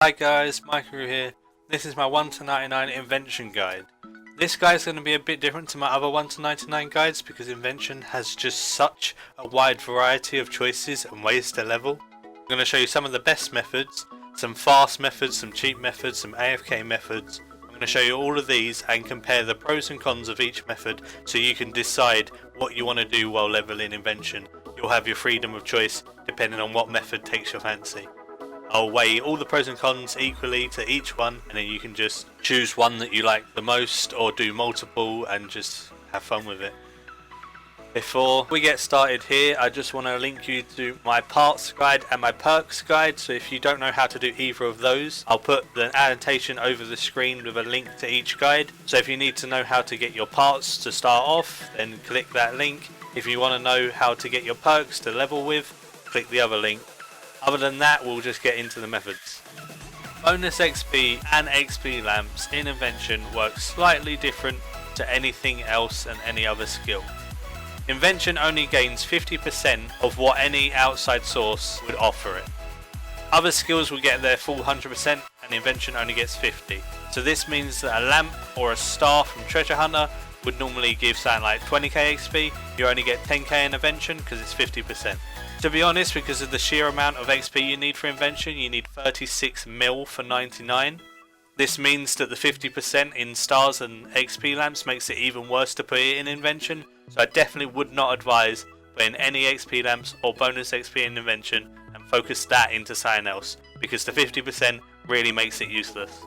Hi guys, Maikeru here. This is my 1 to 99 invention guide. This guide is going to be a bit different to my other 1 to 99 guides because invention has just such a wide variety of choices and ways to level. I'm going to show you some of the best methods, some fast methods, some cheap methods, some AFK methods. I'm going to show you all of these and compare the pros and cons of each method so you can decide what you want to do while leveling invention. You'll have your freedom of choice depending on what method takes your fancy. I'll weigh all the pros and cons equally to each one, and then you can just choose one that you like the most or do multiple and just have fun with it. Before we get started here, I just want to link you to my parts guide and my perks guide, so if you don't know how to do either of those, I'll put the annotation over the screen with a link to each guide. So if you need to know how to get your parts to start off, then click that link. If you want to know how to get your perks to level with, click the other link. Other than that, we'll just get into the methods. Bonus XP and XP lamps in Invention work slightly different to anything else and any other skill. Invention only gains 50% of what any outside source would offer it. Other skills will get their full 100% and Invention only gets 50%. So this means that a lamp or a star from Treasure Hunter would normally give something like 20k XP, you only get 10k in Invention because it's 50%. To be honest, because of the sheer amount of XP you need for Invention, you need 36 mil for 99. This means that the 50% in stars and XP lamps makes it even worse to put it in Invention, so I definitely would not advise putting any XP lamps or bonus XP in Invention and focus that into something else, because the 50% really makes it useless.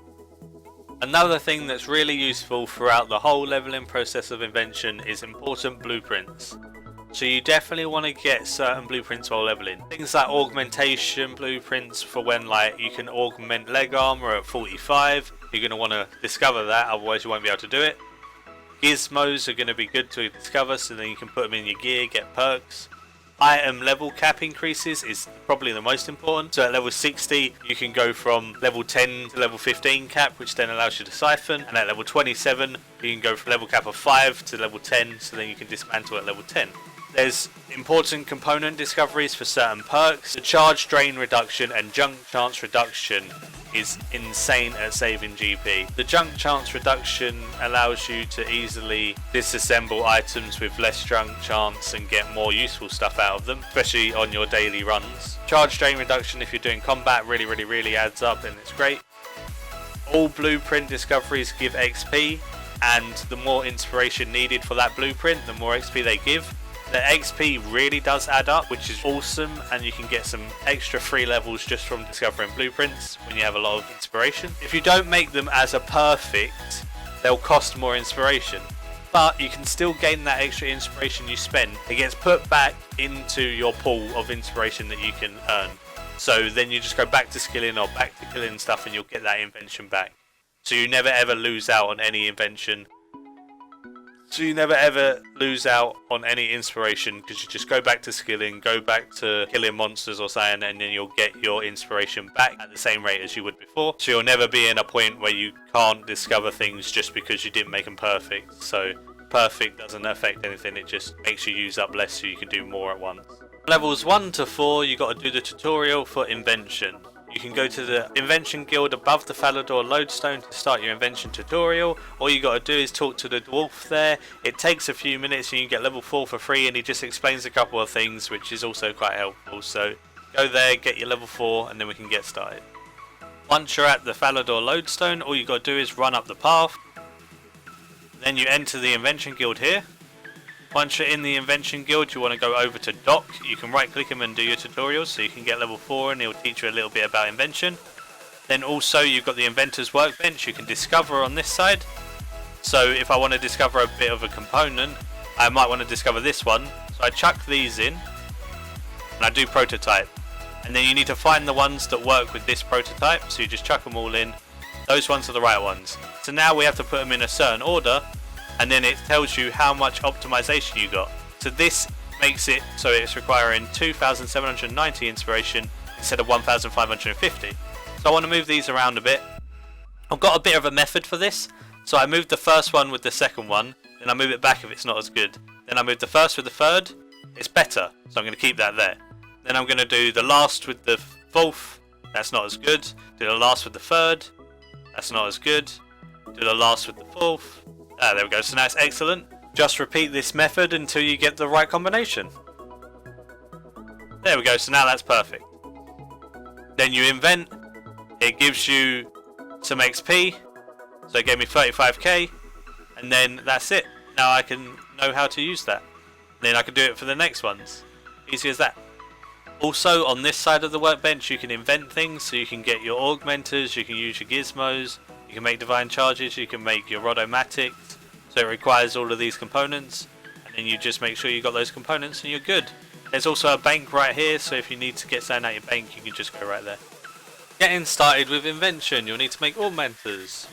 Another thing that's really useful throughout the whole leveling process of Invention is important blueprints. So you definitely want to get certain blueprints while leveling. Things like augmentation blueprints for when you can augment leg armor at 45. You're going to want to discover that, otherwise you won't be able to do it. Gizmos are going to be good to discover, so then you can put them in your gear, get perks. Item level cap increases is probably the most important. So at level 60 you can go from level 10 to level 15 cap, which then allows you to siphon, and at level 27 you can go from level cap of 5 to level 10, so then you can dismantle at level 10. There's important component discoveries for certain perks. The charge drain reduction and junk chance reduction is insane at saving GP. The junk chance reduction allows you to easily disassemble items with less junk chance and get more useful stuff out of them, especially on your daily runs. Charge drain reduction, if you're doing combat, really adds up and it's great. All blueprint discoveries give XP, and the more inspiration needed for that blueprint, the more XP they give. The XP really does add up, which is awesome, and you can get some extra free levels just from discovering blueprints when you have a lot of inspiration. If you don't make them as a perfect, they'll cost more inspiration, but you can still gain that extra inspiration you spend. It gets put back into your pool of inspiration that you can earn. So then you just go back to skilling or back to killing stuff and you'll get that invention back. So you never ever lose out on any invention. So you never ever lose out on any inspiration, because you just go back to skilling, go back to killing monsters or something, and then you'll get your inspiration back at the same rate as you would before. So you'll never be in a point where you can't discover things just because you didn't make them perfect. So perfect doesn't affect anything, it just makes you use up less so you can do more at once. Levels 1 to 4, you got to do the tutorial for Invention. You can go to the Invention Guild above the Falador Lodestone to start your Invention tutorial. All you got to do is talk to the dwarf there. It takes a few minutes and you get level 4 for free, and he just explains a couple of things, which is also quite helpful. So go there, get your level 4, and then we can get started. Once you're at the Falador Lodestone, all you got to do is run up the path. Then you enter the Invention Guild here. Once you're in the Invention Guild, you want to go over to Doc. You can right click him and do your tutorials, so you can get level 4 and he'll teach you a little bit about invention. Then also you've got the Inventor's Workbench you can discover on this side. So if I want to discover a bit of a component, I might want to discover this one. So I chuck these in and I do prototype. And then you need to find the ones that work with this prototype, so you just chuck them all in. Those ones are the right ones. So now we have to put them in a certain order, and then it tells you how much optimization you got. So this makes it so it's requiring 2,790 inspiration instead of 1,550. So I want to move these around a bit. I've got a bit of a method for this. So I move the first one with the second one, then I move it back if it's not as good. Then I move the first with the third, it's better, so I'm going to keep that there. Then I'm going to do the last with the fourth, That's not as good. Do the last with the third. That's not as good. Do the last with the fourth. There we go. So now it's excellent. Just repeat this method until you get the right combination. There we go. So now that's perfect. Then you invent. It gives you some XP. So it gave me 35k. And then that's it. Now I can know how to use that. Then I can do it for the next ones. Easy as that. Also, on this side of the workbench, you can invent things. So you can get your augmenters, you can use your gizmos, you can make divine charges, you can make your rodomatics. So it requires all of these components. And then you just make sure you got those components and you're good. There's also a bank right here, so if you need to get something out your bank, you can just go right there. Getting started with Invention, you'll need to make augmenters.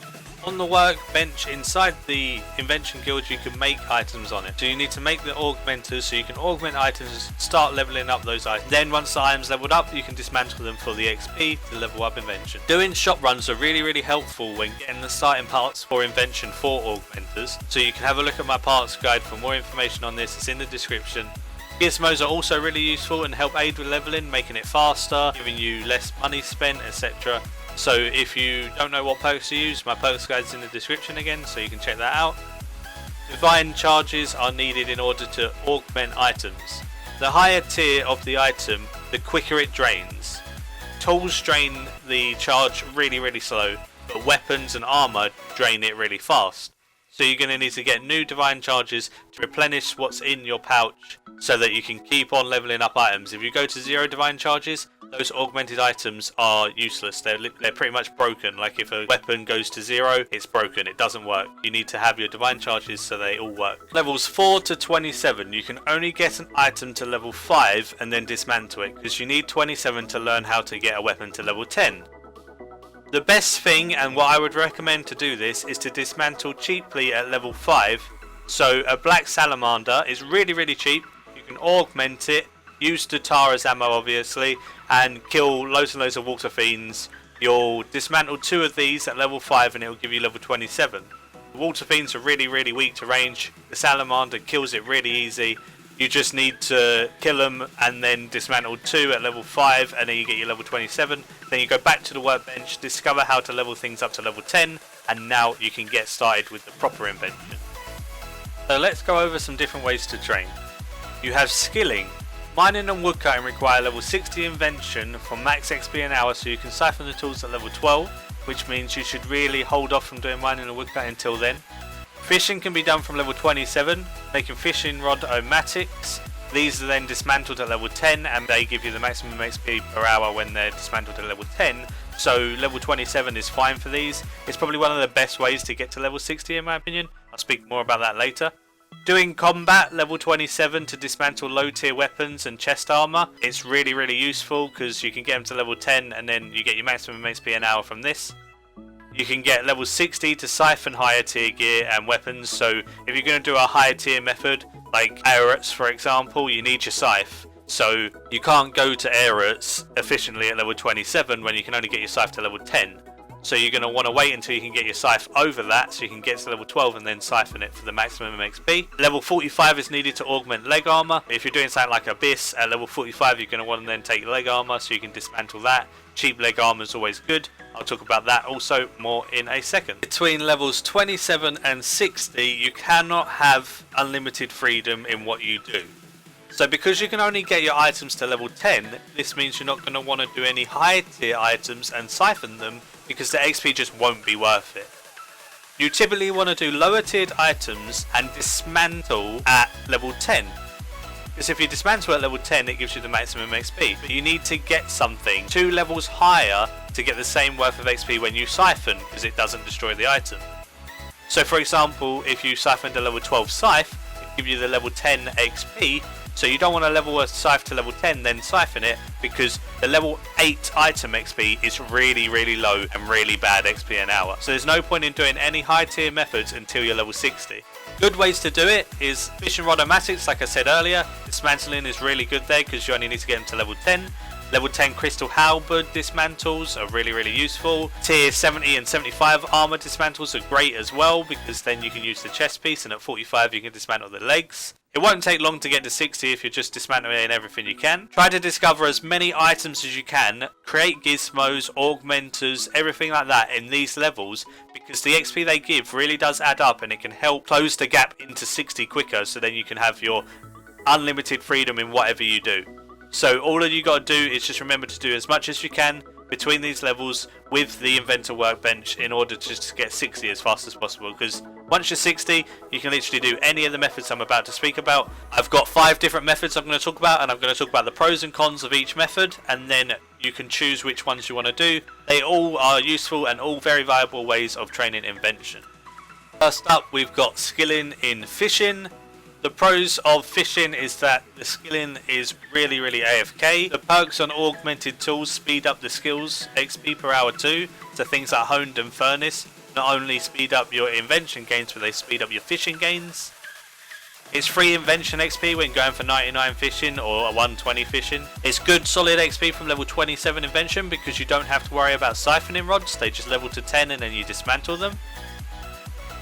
On the workbench inside the Invention guild, you can make items on it. So you need to make the augmenters so you can augment items, start leveling up those items. Then once the items leveled up, you can dismantle them for the XP to level up Invention. Doing shop runs are really helpful when getting the starting parts for Invention for augmenters. So you can have a look at my parts guide for more information on this. It's in the description. Gizmos are also really useful and help aid with leveling, making it faster, giving you less money spent, etc. So if you don't know what perks to use, my perks guide is in the description again, so you can check that out. Divine charges are needed in order to augment items. The higher tier of the item, the quicker it drains. Tools drain the charge really slow, but weapons and armor drain it really fast. So you're going to need to get new divine charges to replenish what's in your pouch so that you can keep on leveling up items. If you go to 0 divine charges, those augmented items are useless. They're pretty much broken. Like if a weapon goes to 0, it's broken. It doesn't work. You need to have your divine charges so they all work. Levels 4 to 27, you can only get an item to level 5 and then dismantle it, because you need 27 to learn how to get a weapon to level 10. The best thing, and what I would recommend to do this, is to dismantle cheaply at level 5. So a black salamander is really cheap. You can augment it, use Datar as ammo obviously, and kill loads and loads of water fiends. You'll dismantle 2 of these at level 5 and it will give you level 27. The water fiends are really weak to range. The salamander kills it really easy. You just need to kill them and then dismantle 2 at level 5 and then you get your level 27. Then you go back to the workbench, discover how to level things up to level 10, and now you can get started with the proper invention. So let's go over some different ways to train. You have skilling. Mining and woodcutting require level 60 invention for max XP an hour, so you can siphon the tools at level 12, which means you should really hold off from doing mining and woodcutting until then. Fishing can be done from level 27, making fishing rod-o-matics. These are then dismantled at level 10 and they give you the maximum XP per hour when they're dismantled at level 10. So level 27 is fine for these. It's probably one of the best ways to get to level 60 in my opinion. I'll speak more about that later. Doing combat, level 27 to dismantle low tier weapons and chest armor. It's really useful because you can get them to level 10 and then you get your maximum XP an hour from this. You can get level 60 to siphon higher tier gear and weapons, so if you're going to do a higher tier method, like airuts for example, you need your scythe. So you can't go to airuts efficiently at level 27 when you can only get your scythe to level 10. So you're going to want to wait until you can get your scythe over that, so you can get to level 12 and then siphon it for the maximum XP. Level 45 is needed to augment leg armor. If you're doing something like Abyss, at level 45 you're going to want to then take leg armor so you can dismantle that. Cheap leg armor is always good. I'll talk about that also more in a second. Between levels 27 and 60 you cannot have unlimited freedom in what you do. So because you can only get your items to level 10, this means you're not going to want to do any high tier items and siphon them because the XP just won't be worth it. You typically want to do lower tiered items and dismantle at level 10. Because if you dismantle at level 10 it gives you the maximum XP. But you need to get something 2 levels higher to get the same worth of XP when you siphon, because it doesn't destroy the item. So for example, if you siphoned a level 12 scythe, it gives you the level 10 XP. So you don't want to level a scythe to level 10 then siphon it, because the level 8 item XP is really low and really bad XP an hour. So there's no point in doing any high tier methods until you're level 60. Good ways to do it is fishing rod-o-matics, like I said earlier. Dismantling is really good there because you only need to get them to level 10. Level 10 crystal halberd dismantles are really useful. Tier 70 and 75 armor dismantles are great as well, because then you can use the chest piece, and at 45 you can dismantle the legs. It won't take long to get to 60 if you're just dismantling everything you can. Try to discover as many items as you can, create gizmos, augmenters, everything like that in these levels, because the XP they give really does add up, and it can help close the gap into 60 quicker, so then you can have your unlimited freedom in whatever you do. So all you got to do is just remember to do as much as you can between these levels with the inventor workbench in order to just get 60 as fast as possible, because once you're 60 you can literally do any of the methods I'm about to speak about. I've got 5 different methods I'm going to talk about, and I'm going to talk about the pros and cons of each method, and then you can choose which ones you want to do. They all are useful and all very viable ways of training invention. First up, we've got skilling in fishing. The pros of fishing is that the skilling is really AFK. The perks on augmented tools speed up the skills XP per hour too. So things like honed and furnace not only speed up your invention gains, but they speed up your fishing gains. It's free invention XP when going for 99 fishing or 120 fishing. It's good solid XP from level 27 invention because you don't have to worry about siphoning rods. They just level to 10 and then you dismantle them.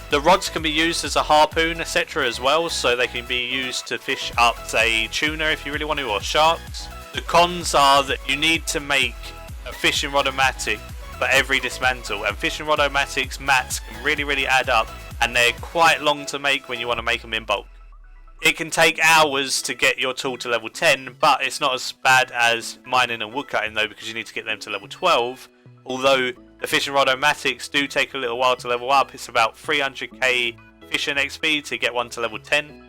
The rods can be used as a harpoon, etc. as well, so they can be used to fish up, say, tuna if you really want to, or sharks. The cons are that you need to make a fishing rod-o-matic for every dismantle, and fishing rod-o-matic's mats can really add up, and they're quite long to make when you want to make them in bulk. It can take hours to get your tool to level 10, but it's not as bad as mining and woodcutting though, because you need to get them to level 12, although the fishing rod-o-matics do take a little while to level up. It's about 300k fishing XP to get one to level 10.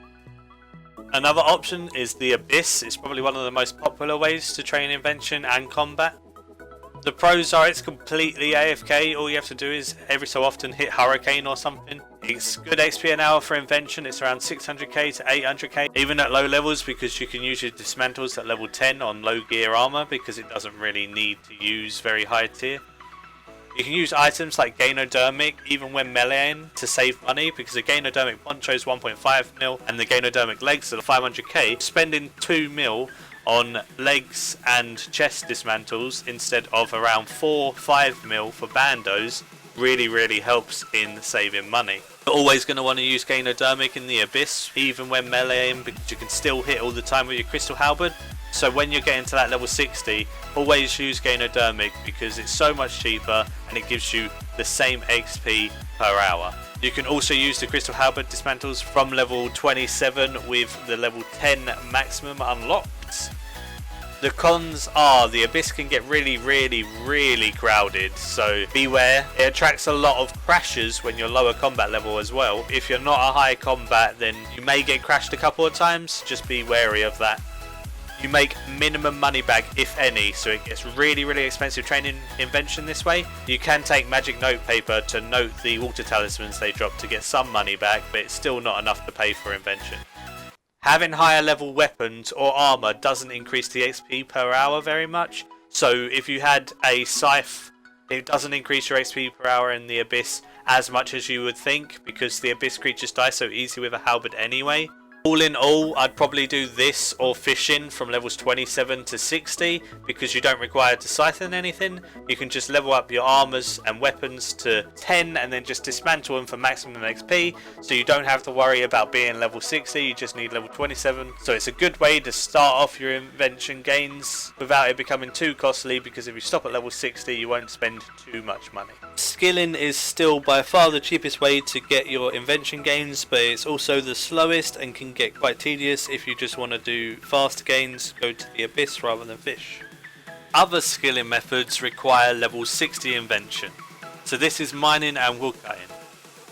Another option is the Abyss. It's probably one of the most popular ways to train invention and combat. The pros are it's completely AFK. All you have to do is every so often hit Hurricane or something. It's good XP an hour for invention. It's around 600k to 800k, even at low levels, because you can use your dismantles at level 10 on low gear armor, because it doesn't really need to use very high tier. You can use items like Gainodermic even when meleeing to save money, because the Gainodermic poncho is 1.5 mil and the Gainodermic legs are 500k. Spending 2 mil on legs and chest dismantles instead of around 4-5 mil for bandos really helps in saving money. You're always going to want to use Gainodermic in the Abyss even when meleeing, because you can still hit all the time with your crystal halberd. So when you're getting to that level 60, always use Gainodermic because it's so much cheaper and it gives you the same XP per hour. You can also use the crystal halberd dismantles from level 27 with the level 10 maximum unlocked. The cons are the Abyss can get really crowded, so beware. It attracts a lot of crashes when you're lower combat level as well. If you're not a high combat, then you may get crashed a couple of times, just be wary of that. You make minimum money back, if any, so it gets really expensive training invention this way. You can take magic note paper to note the water talismans they drop to get some money back, but it's still not enough to pay for invention. Having higher level weapons or armor doesn't increase the XP per hour very much, so if you had a scythe, it doesn't increase your XP per hour in the Abyss as much as you would think, because the Abyss creatures die so easy with a halberd anyway. All in all, I'd probably do this or fishing from levels 27 to 60 because you don't require to scythe anything. You can just level up your armors and weapons to 10 and then just dismantle them for maximum XP, so you don't have to worry about being level 60, you just need level 27. So it's a good way to start off your invention gains without it becoming too costly, because if you stop at level 60 you won't spend too much money. Skilling is still by far the cheapest way to get your invention gains, but it's also the slowest and can get quite tedious. If you just want to do fast gains, go to the Abyss rather than fish. Other skilling methods require level 60 invention, so this is mining and woodcutting.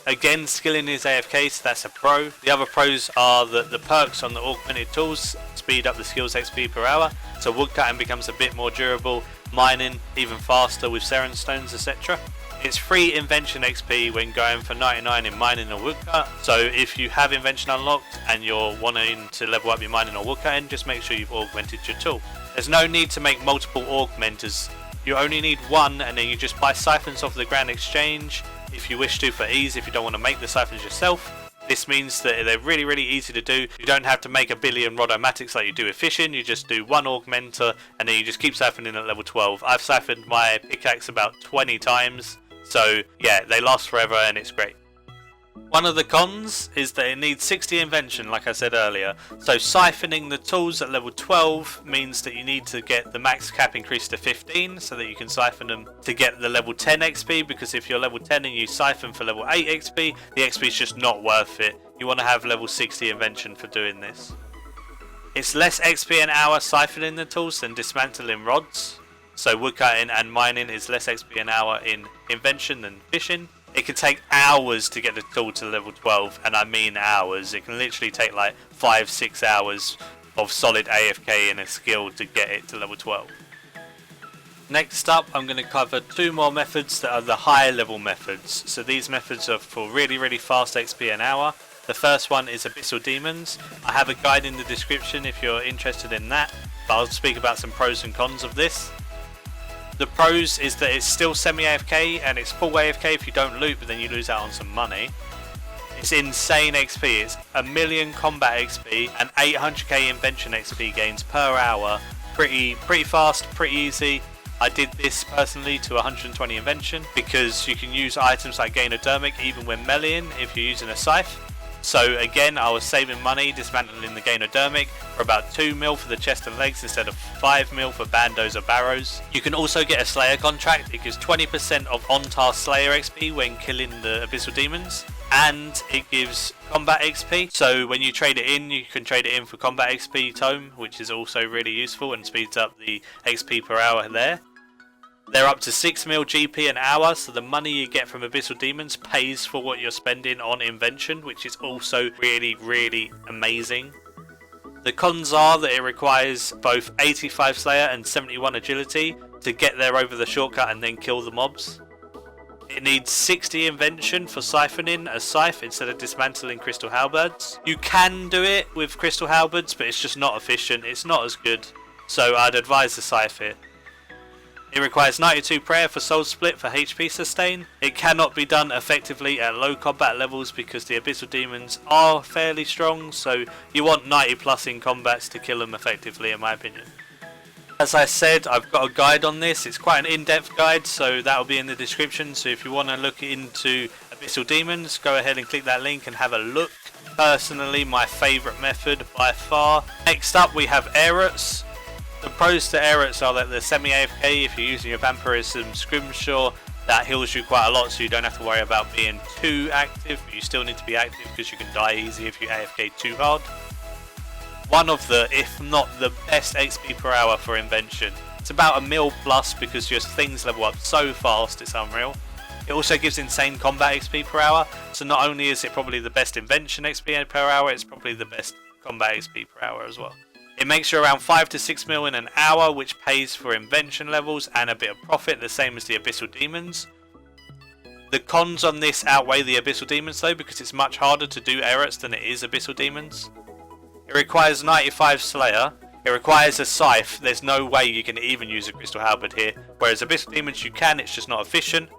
Again, skilling is AFK, so that's a pro. The other pros are that the perks on the augmented tools speed up the skills XP per hour, so woodcutting becomes a bit more durable, mining even faster with Seren stones, etc. It's free invention XP when going for 99 in mining or woodcut, so if you have invention unlocked and you're wanting to level up your mining or woodcutting, just make sure you've augmented your tool. There's no need to make multiple augmenters, you only need one, and then you just buy siphons off the Grand Exchange if you wish to for ease, if you don't want to make the siphons yourself. This means that they're really easy to do. You don't have to make a billion rodomatics like you do with fishing. You just do one augmenter and then you just keep siphoning at level 12. I've siphoned my pickaxe about 20 times. So yeah, they last forever and it's great. One of the cons is that it needs 60 invention, like I said earlier. So siphoning the tools at level 12 means that you need to get the max cap increased to 15 so that you can siphon them to get the level 10 XP, because if you're level 10 and you siphon for level 8 XP, the XP is just not worth it. You want to have level 60 invention for doing this. It's less XP an hour siphoning the tools than dismantling rods. So woodcutting and mining is less XP an hour in invention than fishing. It can take hours to get the tool to level 12, and I mean hours. It can literally take like 5-6 hours of solid AFK and a skill to get it to level 12. Next up, I'm going to cover 2 more methods that are the higher level methods. So these methods are for really fast XP an hour. The first one is Abyssal Demons. I have a guide in the description if you're interested in that, but I'll speak about some pros and cons of this. The pros is that it's still semi-AFK and it's full AFK if you don't loot, but then you lose out on some money. It's insane XP, it's 1 million combat XP and 800k invention XP gains per hour. Pretty fast, pretty easy. I did this personally to 120 invention because you can use items like Gainodermic even when meleeing if you're using a scythe. So again, I was saving money dismantling the Gainodermic for about 2 mil for the chest and legs instead of 5 mil for bandos or barrows. You can also get a Slayer contract. It gives 20% of on-task Slayer XP when killing the Abyssal Demons, and it gives combat XP. So when you trade it in, you can trade it in for combat XP tome, which is also really useful and speeds up the XP per hour there. They're up to 6 mil GP an hour, so the money you get from Abyssal Demons pays for what you're spending on Invention, which is also really amazing. The cons are that it requires both 85 Slayer and 71 Agility to get there over the shortcut and then kill the mobs. It needs 60 Invention for siphoning a scythe instead of dismantling Crystal Halberds. You can do it with Crystal Halberds, but it's just not efficient, it's not as good, so I'd advise the scythe here. It requires 92 prayer for soul split for HP sustain. It cannot be done effectively at low combat levels because the Abyssal Demons are fairly strong, so you want 90 plus in combats to kill them effectively in my opinion. As I said, I've got a guide on this. It's quite an in-depth guide, so that will be in the description, so if you want to look into Abyssal Demons, go ahead and click that link and have a look. Personally, my favourite method by far. Next up we have airuts. The pros to airuts are that they're semi-AFK. If you're using your vampirism scrimshaw, that heals you quite a lot, so you don't have to worry about being too active, but you still need to be active because you can die easy if you AFK too hard. One of the, if not the best XP per hour for Invention. It's about 1 mil plus because your things level up so fast, it's unreal. It also gives insane combat XP per hour, so not only is it probably the best Invention XP per hour, it's probably the best combat XP per hour as well. It makes you around 5 to 6 mil in an hour, which pays for invention levels and a bit of profit, the same as the Abyssal Demons. The cons on this outweigh the Abyssal Demons though, because it's much harder to do airuts than it is Abyssal Demons. It requires 95 Slayer. It requires a scythe. There's no way you can even use a Crystal Halberd here, whereas Abyssal Demons you can, it's just not efficient.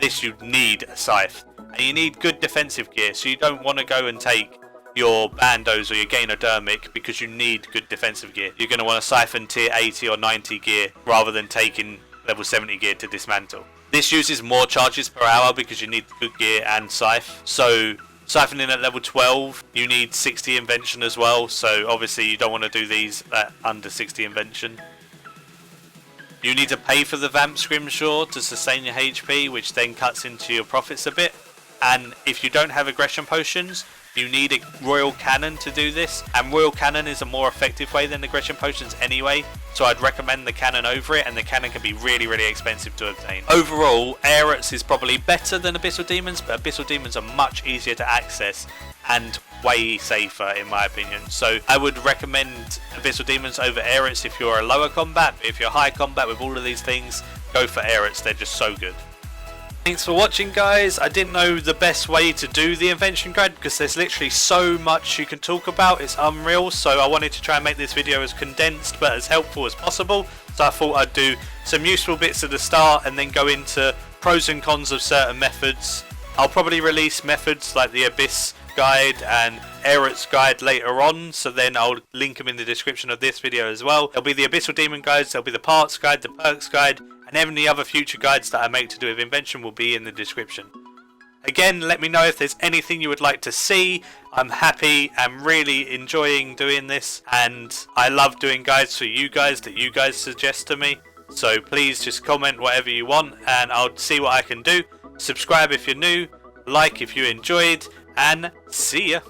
This you need a scythe. And you need good defensive gear, so you don't want to go and take your bandos or your Gainodermic because you need good defensive gear. You're going to want to siphon tier 80 or 90 gear rather than taking level 70 gear to dismantle. This uses more charges per hour because you need good gear and scythe. So siphoning at level 12 you need 60 invention as well, so obviously you don't want to do these at under 60 invention. You need to pay for the vamp scrimshaw to sustain your HP, which then cuts into your profits a bit. And if you don't have aggression potions, you need a Royal Cannon to do this, and Royal Cannon is a more effective way than aggression potions anyway, so I'd recommend the cannon over it, and the cannon can be really expensive to obtain. Overall, airuts is probably better than Abyssal Demons, but Abyssal Demons are much easier to access and way safer in my opinion. So I would recommend Abyssal Demons over airuts if you're a lower combat, but if you're high combat with all of these things, go for airuts, they're just so good. Thanks for watching guys. I didn't know the best way to do the invention guide because there's literally so much you can talk about, it's unreal, so I wanted to try and make this video as condensed but as helpful as possible. So I thought I'd do some useful bits at the start and then go into pros and cons of certain methods. I'll probably release methods like the Abyss guide and airuts guide later on, so then I'll link them in the description of this video as well. There'll be the abyssal demon guides, there'll be the parts guide, the perks guide, and any other future guides that I make to do with Invention will be in the description. Again, let me know if there's anything you would like to see. I'm happy, I'm really enjoying doing this, and I love doing guides for you guys that you guys suggest to me. So please just comment whatever you want and I'll see what I can do. Subscribe if you're new, like if you enjoyed, and see ya!